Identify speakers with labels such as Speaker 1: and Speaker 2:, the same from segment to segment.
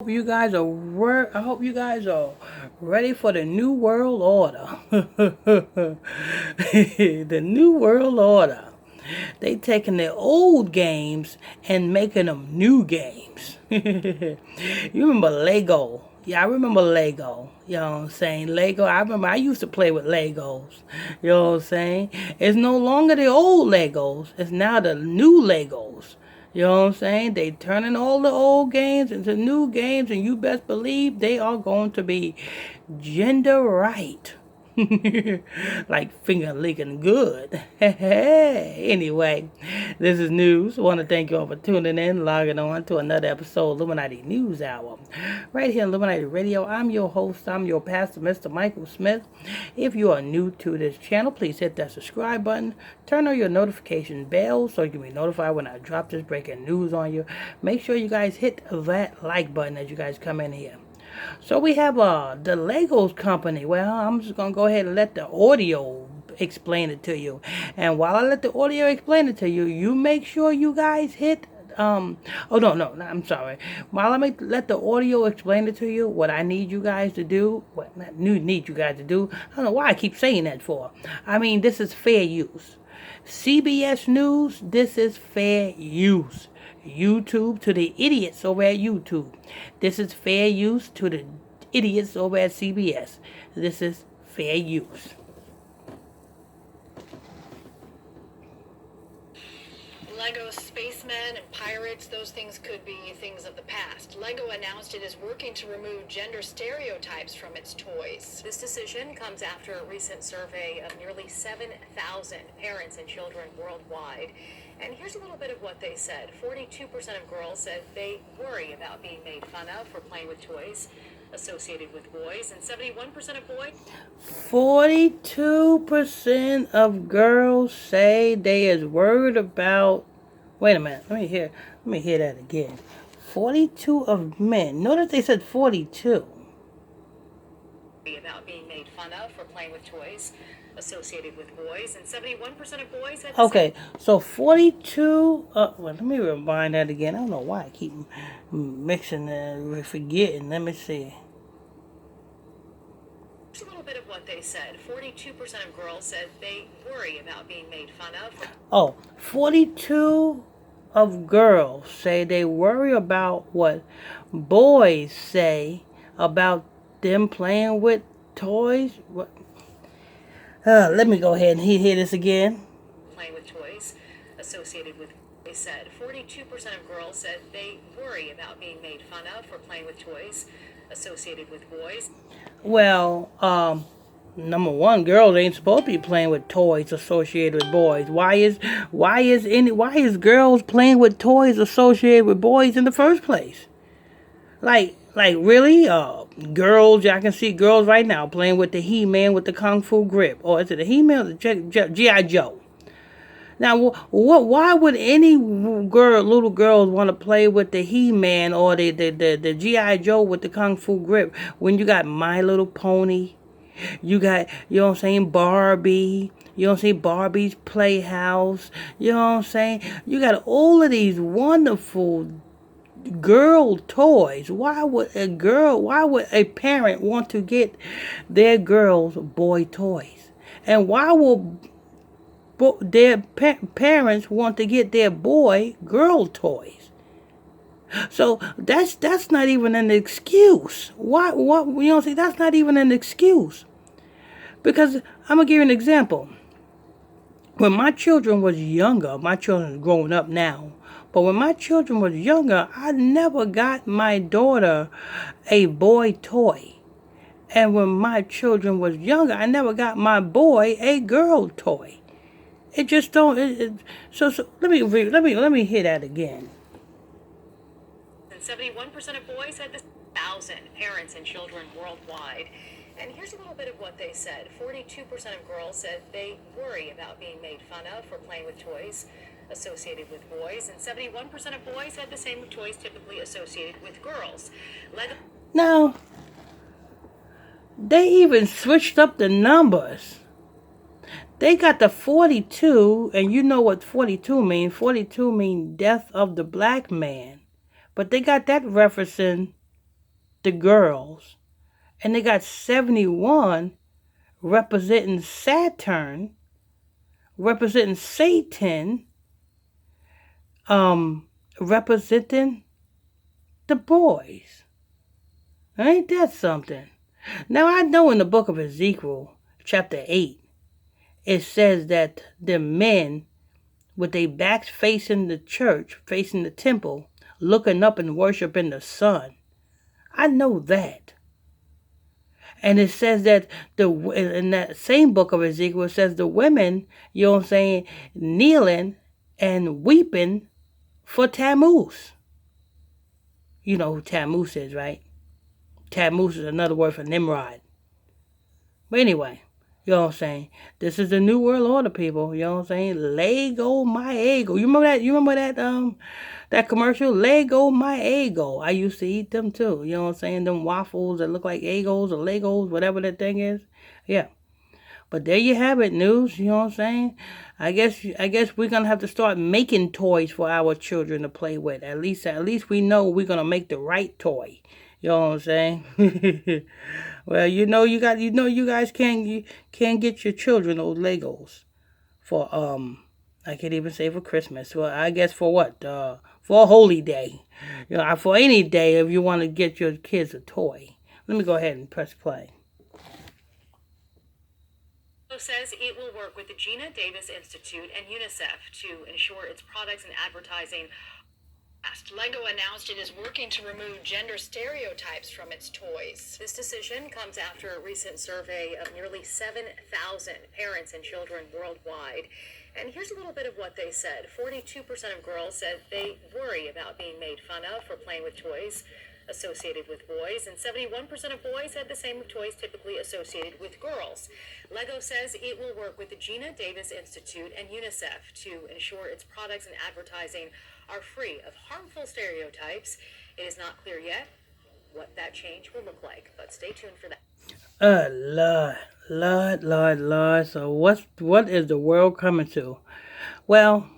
Speaker 1: I hope you guys are ready for the new world order. The new world order. They taking their old games and making them new games. You remember Lego? Yeah, I remember Lego. You know what I'm saying? Lego. I remember I used to play with Legos. You know what I'm saying? It's no longer the old Legos. It's now the new Legos. You know what I'm saying? They turning all the old games into new games, and you best believe they are going to be gender right. Like finger licking good. Anyway, this is news. I want to thank you all for tuning in, logging on to another episode of Illuminati News Hour. Right here on Illuminati Radio, I'm your host, I'm your pastor, Mr. Michael Smith. If you are new to this channel, please hit that subscribe button. Turn on your notification bell so you can be notified when I drop this breaking news on you. Make sure you guys hit that like button as you guys come in here. So we have the Legos company. Well, I'm just gonna go ahead and let the audio explain it to you. And while I let the audio explain it to you, you make sure you guys hit oh no, I'm sorry. While let the audio explain it to you, what I need you guys to do, what not need you guys to do. I don't know why I keep saying that for. I mean, this is fair use. CBS News, this is fair use. YouTube to the idiots over at YouTube. This is fair use to the idiots over at CBS. This is fair use.
Speaker 2: Lego spacemen and pirates, those things could be things of the past. Lego announced it is working to remove gender stereotypes from its toys. This decision comes after a recent survey of nearly 7,000 parents and children worldwide. And here's a little bit of what they said. 42% of girls said they worry about being made fun of for playing with toys associated with boys, and 71% of boys.
Speaker 1: 42% of girls say they is worried about. Wait a minute. Let me hear that again. 42 of men. Notice they said 42.
Speaker 2: About being made fun of for playing with toys associated with boys, and 71% of boys had.
Speaker 1: Okay, so 42. Well, let me rewind that again. I don't know why I keep mixing and forgetting. Let me see.
Speaker 2: A little bit of what they said. 42% of girls said they worry about being made fun of.
Speaker 1: 42 of girls say they worry about what boys say about them playing with toys. What? Let me go ahead and hear this again.
Speaker 2: Playing with toys associated with. They said 42% of girls said they worry about being made fun of for playing with toys associated with boys.
Speaker 1: Well, number one, girls ain't supposed to be playing with toys associated with boys. Why is girls playing with toys associated with boys in the first place? Like really? Girls, I can see girls right now playing with the He-Man with the Kung Fu grip. Or is it the He-Man or the G.I. Joe? Now, why would any little girls want to play with the He-Man or the G.I. Joe with the Kung Fu grip when you got My Little Pony? You got, you know what I'm saying, Barbie. You know what I'm saying, Barbie's Playhouse. You know what I'm saying? You got all of these wonderful girl toys. Why would a parent want to get their girls boy toys? And why will their parents want to get their boy girl toys? So that's not even an excuse. What you know? See, that's not even an excuse. Because I'm gonna give you an example. When my children was younger, my children are growing up now. But when my children was younger, I never got my daughter a boy toy. And when my children was younger, I never got my boy a girl toy. It just don't. So let me hear that again.
Speaker 2: And 71% of boys had this. 1,000 parents and children worldwide. And here's a little bit of what they said. 42% of girls said they worry about being made fun of for playing with toys associated with boys, and 71% of boys had the same toys typically associated with girls.
Speaker 1: Now, they even switched up the numbers. They got the 42, and you know what 42 means. 42 means death of the black man. But they got that referencing the girls, and they got 71 representing Saturn, representing Satan, representing the boys. Ain't that something? Now I know in the book of Ezekiel, chapter 8, it says that the men with their backs facing the church, facing the temple, looking up and worshiping the sun. I know that. And it says that in that same book of Ezekiel, it says the women, you know what I'm saying, kneeling and weeping for Tammuz. You know who Tammuz is, right? Tammuz is another word for Nimrod. But anyway, you know what I'm saying? This is the new world order, people. You know what I'm saying? Lego my ego. You remember that? That commercial? Lego my ego. I used to eat them too. You know what I'm saying? Them waffles that look like Egos or Legos, whatever that thing is. Yeah. But there you have it, news. You know what I'm saying? I guess we're gonna have to start making toys for our children to play with. At least we know we're gonna make the right toy. You know what I'm saying? Well, you guys can't get your children those Legos for I can't even say for Christmas. Well, I guess for what? For a holy day. You know, for any day if you want to get your kids a toy. Let me go ahead and press play.
Speaker 2: Says it will work with the Gina Davis Institute and UNICEF to ensure its products and advertising. Lego announced it is working to remove gender stereotypes from its toys. This decision comes after a recent survey of nearly 7,000 parents and children worldwide. And here's a little bit of what they said. 42% of girls said they worry about being made fun of for playing with toys associated with boys, and 71% of boys had the same with toys typically associated with girls. Lego says it will work with the Gina Davis Institute and UNICEF to ensure its products and advertising are free of harmful stereotypes. It is not clear yet what that change will look like, but stay tuned for that.
Speaker 1: Lord. So what is the world coming to? Well,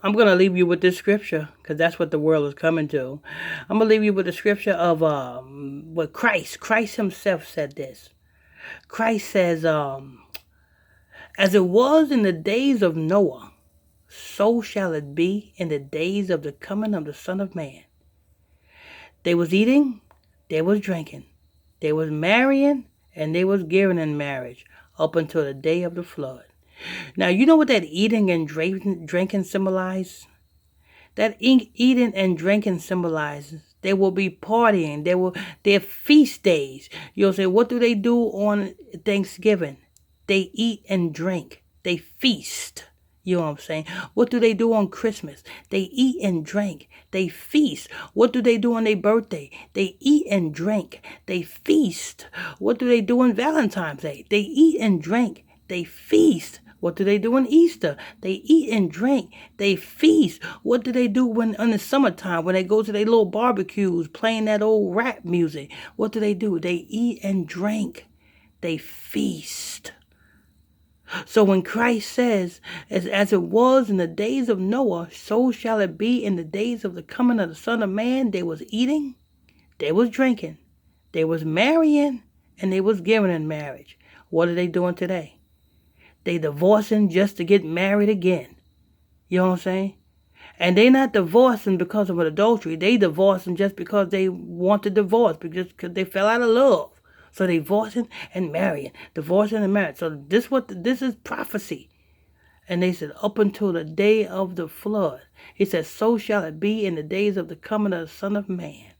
Speaker 1: I'm going to leave you with this scripture because that's what the world is coming to. I'm going to leave you with the scripture of what Christ himself said this. Christ says, as it was in the days of Noah, so shall it be in the days of the coming of the Son of Man. They was eating, they was drinking, they was marrying, and they was giving in marriage up until the day of the flood. Now, you know what that eating and drinking symbolizes? That eating and drinking symbolizes they will be partying. Their feast days. You'll say, what do they do on Thanksgiving? They eat and drink. They feast. You know what I'm saying? What do they do on Christmas? They eat and drink. They feast. What do they do on their birthday? They eat and drink. They feast. What do they do on Valentine's Day? They eat and drink. They feast. What do they do on Easter? They eat and drink. They feast. What do they do when in the summertime when they go to their little barbecues playing that old rap music? What do? They eat and drink. They feast. So when Christ says, as it was in the days of Noah, so shall it be in the days of the coming of the Son of Man, they was eating, they was drinking, they was marrying, and they was giving in marriage. What are they doing today? They divorcing just to get married again. You know what I'm saying? And they not divorcing because of an adultery. They divorcing just because they want to divorce, because they fell out of love. So they divorcing and marrying, divorcing and marrying. So this is prophecy. And they said, up until the day of the flood. He said, so shall it be in the days of the coming of the Son of Man.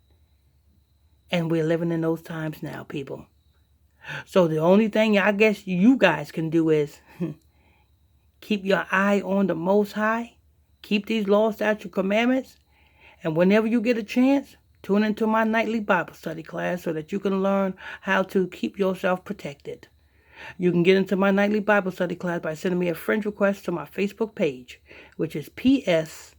Speaker 1: And we're living in those times now, people. So the only thing I guess you guys can do is keep your eye on the Most High. Keep these laws, statutes, commandments. And whenever you get a chance, tune into my nightly Bible study class so that you can learn how to keep yourself protected. You can get into my nightly Bible study class by sending me a friend request to my Facebook page, which is PSTR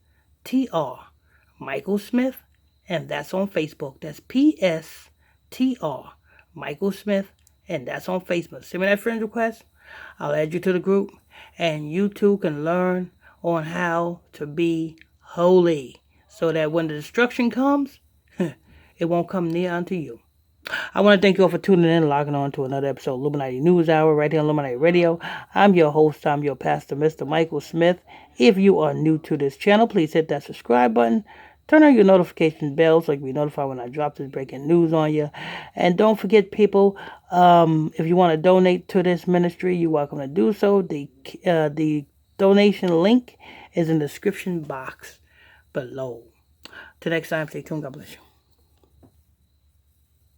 Speaker 1: Michael Smith, and that's on Facebook. That's PSTR Michael Smith, and that's on Facebook. Send me that friend request. I'll add you to the group, and you too can learn on how to be holy so that when the destruction comes, it won't come near unto you. I want to thank you all for tuning in and logging on to another episode of Illuminati News Hour right here on Illuminati Radio. I'm your host, I'm your pastor, Mr. Michael Smith. If you are new to this channel, please hit that subscribe button. Turn on your notification bell so you can be notified when I drop this breaking news on you. And don't forget, people, if you want to donate to this ministry, you're welcome to do so. The donation link is in the description box below. Till next time, stay tuned. God bless you.